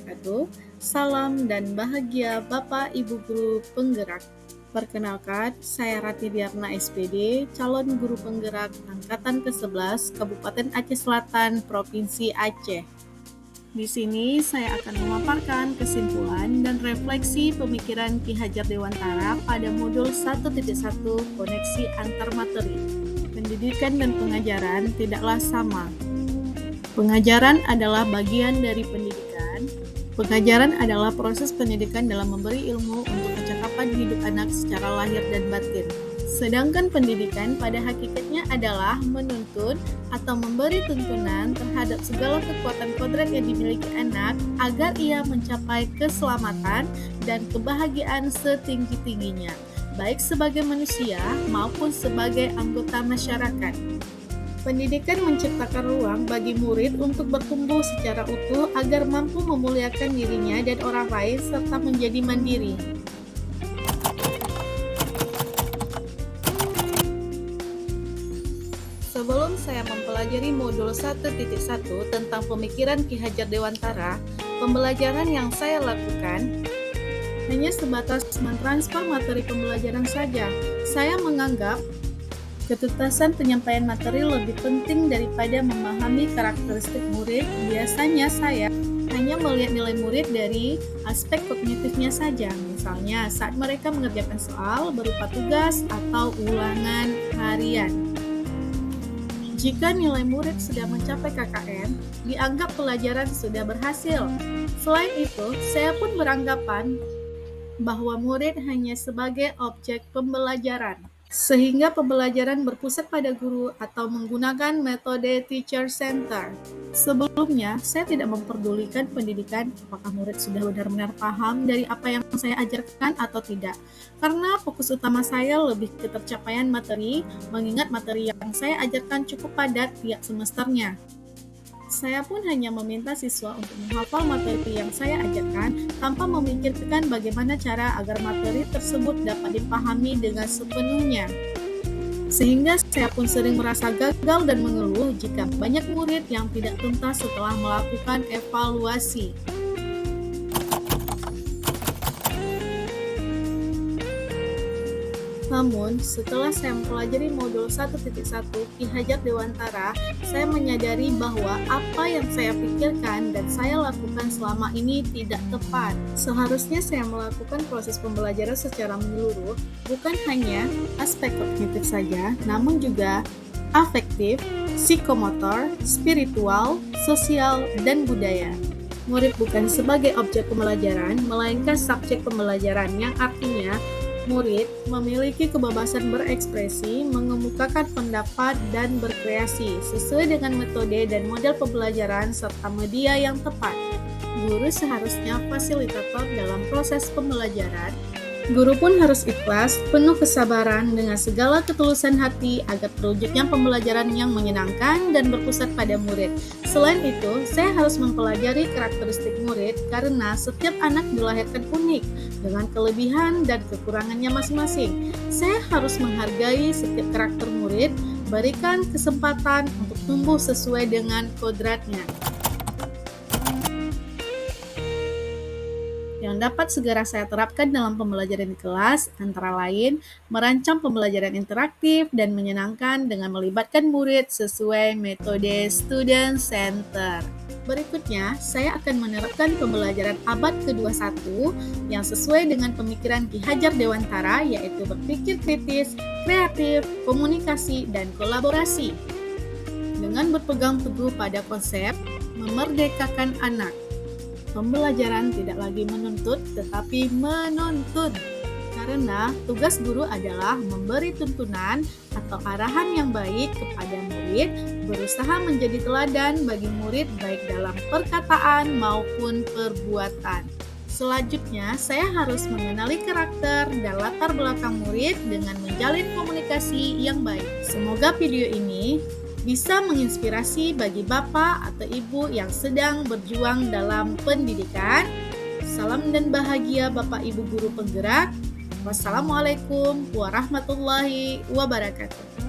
wabarakatuh. Salam dan bahagia Bapak Ibu Guru Penggerak. Perkenalkan, saya Rati Diarna SPD, calon guru penggerak angkatan ke-11 Kabupaten Aceh Selatan, Provinsi Aceh. Di sini saya akan memaparkan kesimpulan dan refleksi pemikiran Ki Hajar Dewantara pada modul 1.1 koneksi antar materi. Pendidikan dan pengajaran tidaklah sama. Pengajaran adalah bagian dari pendidikan. Pengajaran adalah proses pendidikan dalam memberi ilmu untuk kecakapan hidup anak secara lahir dan batin. Sedangkan pendidikan pada hakikatnya adalah menuntun atau memberi tuntunan terhadap segala kekuatan kodrat yang dimiliki anak agar ia mencapai keselamatan dan kebahagiaan setinggi-tingginya, baik sebagai manusia maupun sebagai anggota masyarakat. Pendidikan menciptakan ruang bagi murid untuk bertumbuh secara utuh agar mampu memuliakan dirinya dan orang lain serta menjadi mandiri. Sebelum saya mempelajari modul 1.1 tentang pemikiran Ki Hajar Dewantara, pembelajaran yang saya lakukan hanya sebatas mentransfer materi pembelajaran saja. Saya menganggap ketuntasan penyampaian materi lebih penting daripada memahami karakteristik murid. Biasanya saya hanya melihat nilai murid dari aspek kognitifnya saja, misalnya saat mereka mengerjakan soal berupa tugas atau ulangan harian. Jika nilai murid sudah mencapai KKM, dianggap pelajaran sudah berhasil. Selain itu, saya pun beranggapan bahwa murid hanya sebagai objek pembelajaran, sehingga pembelajaran berpusat pada guru atau menggunakan metode teacher center. Sebelumnya, saya tidak memperdulikan pendidikan apakah murid sudah benar-benar paham dari apa yang saya ajarkan atau tidak, karena fokus utama saya lebih ke tercapaian materi, mengingat materi yang saya ajarkan cukup padat tiap semesternya. Saya pun hanya meminta siswa untuk menghafal materi yang saya ajarkan tanpa memikirkan bagaimana cara agar materi tersebut dapat dipahami dengan sepenuhnya. Sehingga saya pun sering merasa gagal dan mengeluh jika banyak murid yang tidak tuntas setelah melakukan evaluasi. Namun, setelah saya mempelajari modul 1.1 Ki Hajar Dewantara, saya menyadari bahwa apa yang saya pikirkan dan saya lakukan selama ini tidak tepat. Seharusnya saya melakukan proses pembelajaran secara menyeluruh, bukan hanya aspek kognitif saja, namun juga afektif, psikomotor, spiritual, sosial, dan budaya. Murid bukan sebagai objek pembelajaran, melainkan subjek pembelajaran, yang artinya murid memiliki kebebasan berekspresi, mengemukakan pendapat, dan berkreasi sesuai dengan metode dan model pembelajaran serta media yang tepat. Guru seharusnya fasilitator dalam proses pembelajaran. Guru pun harus ikhlas, penuh kesabaran dengan segala ketulusan hati agar terwujudnya pembelajaran yang menyenangkan dan berpusat pada murid. Selain itu, saya harus mempelajari karakteristik murid karena setiap anak dilahirkan unik dengan kelebihan dan kekurangannya masing-masing. Saya harus menghargai setiap karakter murid, berikan kesempatan untuk tumbuh sesuai dengan kodratnya. Yang dapat segera saya terapkan dalam pembelajaran di kelas, antara lain merancang pembelajaran interaktif dan menyenangkan dengan melibatkan murid sesuai metode student center. Berikutnya, saya akan menerapkan pembelajaran abad ke-21 yang sesuai dengan pemikiran Ki Hajar Dewantara, yaitu berpikir kritis, kreatif, komunikasi, dan kolaborasi. Dengan berpegang teguh pada konsep memerdekakan anak. Pembelajaran tidak lagi menuntut, tetapi menuntun. Karena tugas guru adalah memberi tuntunan atau arahan yang baik kepada murid, berusaha menjadi teladan bagi murid baik dalam perkataan maupun perbuatan. Selanjutnya, saya harus mengenali karakter dan latar belakang murid dengan menjalin komunikasi yang baik. Semoga video ini bisa menginspirasi bagi Bapak atau Ibu yang sedang berjuang dalam pendidikan. Salam dan bahagia Bapak Ibu Guru Penggerak. Wassalamualaikum warahmatullahi wabarakatuh.